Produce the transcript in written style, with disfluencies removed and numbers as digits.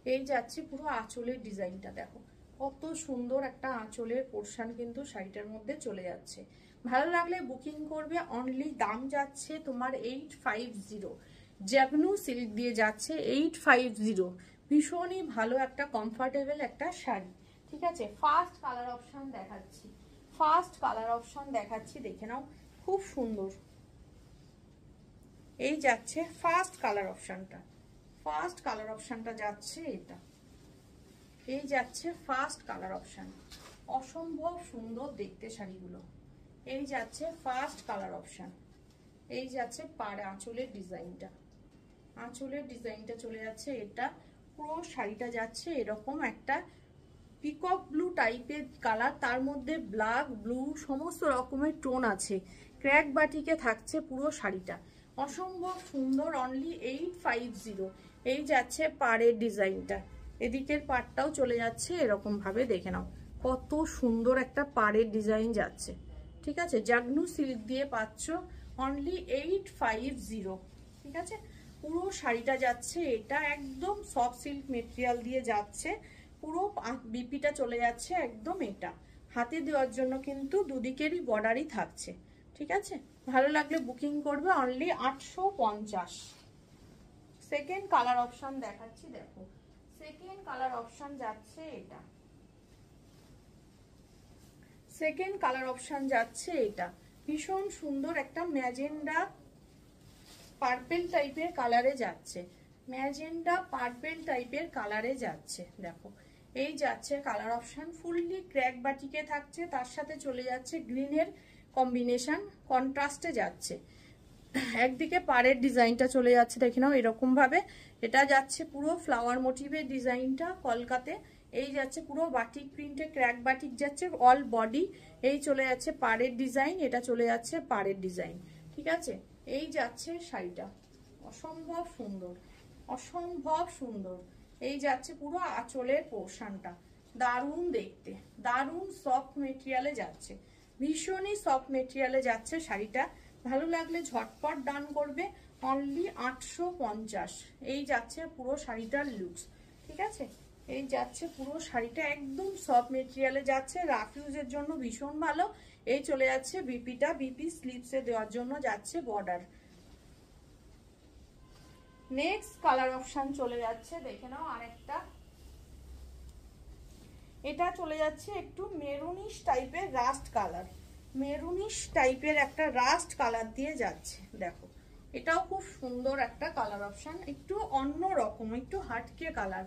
এই যাচ্ছে পুরো আঁচলের ডিজাইনটা, দেখো কত সুন্দর একটা আঁচলের পোর্শন কিন্তু শাড়িটার মধ্যে চলে যাচ্ছে। ভালো লাগলে বুকিং করবে। অনলি দাম যাচ্ছে তোমার 850, জাগনু সিল্ক দিয়ে যাচ্ছে 850। ভীষণই ভালো একটা কমফোর্টেবল একটা শাড়ি, ঠিক আছে। ফার্স্ট কালার অপশন দেখাচ্ছি, ফার্স্ট কালার অপশন দেখাচ্ছি, দেখে নাও, খুব সুন্দর। এই যাচ্ছে ফার্স্ট কালার অপশনটা, ফার্স্ট কালার অপশনটা যাচ্ছে এটা। এই যাচ্ছে ফার্স্ট কালার অপশন, অসম্ভব সুন্দর দেখতে শাড়িগুলো। এই যাচ্ছে ফার্স্ট কালার অপশন। এই যাচ্ছে পাড়ে আঁচলের ডিজাইনটা, আঁচলের ডিজাইনটা চলে যাচ্ছে এটা। পুরো শাড়িটা যাচ্ছে এরকম একটা পিকক ব্লু টাইপের কালার, তার মধ্যে ব্ল্যাক ব্লু সমস্ত রকমের টোন আছে। ক্র্যাক বাটিকে থাকছে পুরো শাড়িটা, অসম্ভব সুন্দর। অনলি 850। এই যাচ্ছে পাড়ের ডিজাইনটা, এদিকের পাড়টাও চলে যাচ্ছে এরকম ভাবে, দেখে নাও কত সুন্দর একটা পাড়ের ডিজাইন যাচ্ছে, ঠিক আছে। জাগনু সিল্ক দিয়ে পাচ্ছ অনলি 850, ঠিক আছে। পুরো শাড়িটা যাচ্ছে এটা একদম সফট সিল্ক মেটেরিয়াল দিয়ে যাচ্ছে। পুরো বিপিটা চলে যাচ্ছে একদম এটা, হাতে দেওয়ার জন্য কিন্তু দুদিকেরই বর্ডারই থাকছে, ঠিক আছে। ভালো লাগলে বুকিং করবে। অনলি 850। সেকেন্ড কালার অপশন দেখাচ্ছি, দেখো সেকেন্ড কালার অপশন যাচ্ছে এটা, সেকেন্ড কালার অপশন যাচ্ছে এটা। ভীষণ সুন্দর একটা ম্যাজেন্ডা পার্পেল টাইপের কালারে যাচ্ছে, ম্যাজেন্ডা পার্পেল টাইপের কালারে যাচ্ছে, দেখো এই যাচ্ছে কালার অপশন। ফুললি ক্র্যাক বাটিকে থাকছে, তার সাথে চলে যাচ্ছে গ্রিনের কম্বিনেশন, কন্ট্রাস্টে যাচ্ছে। একদিকে পাড়ের ডিজাইনটা চলে যাচ্ছে, দেখে নাও এরকম ভাবে। এটা যাচ্ছে পুরো ফ্লাওয়ার মোটিভের ডিজাইনটা কলকাতে। এই যাচ্ছে পুরো বাটিক প্রিন্টে, ক্র্যাক বাটিক যাচ্ছে অল বডি। এই চলে যাচ্ছে পাড়ের ডিজাইন, এটা চলে যাচ্ছে পাড়ের ডিজাইন, ঠিক আছে। এই যাচ্ছে শাড়িটা, অসম্ভব সুন্দর, অসম্ভব সুন্দর। এই যাচ্ছে পুরো আঁচলের পোর্শনটা, দারুণ দেখতে, দারুণ সফট মেটেরিয়ালে যাচ্ছে, ভীষণই সফট মেটেরিয়ালে যাচ্ছে শাড়িটা। ভালো লাগলে ঝটপট ডান করবে। অনলি 850। এই যাচ্ছে পুরো শাড়িটার লুকস, ঠিক আছে। এই যাচ্ছে পুরো শাড়িটা একদম সফট মেটেরিয়ালে যাচ্ছে, রাফ ইউজের জন্য ভীষণ ভালো। এই চলে যাচ্ছে বিপিটা, বিপি স্লিভসে দেওয়ার জন্য যাচ্ছে বর্ডার। নেক্সট কালার অপশন চলে যাচ্ছে, দেখে নাও আরেকটা। এটা চলে যাচ্ছে একটু মেরুনিশ টাইপের রাস্ট কালার, মেরুনিশ টাইপের একটা রাস্ট কালার দিয়ে যাচ্ছে, দেখো এটাও খুব সুন্দর একটা কালার অপশন, একটু অন্য রকম, একটু হাটকে কালার।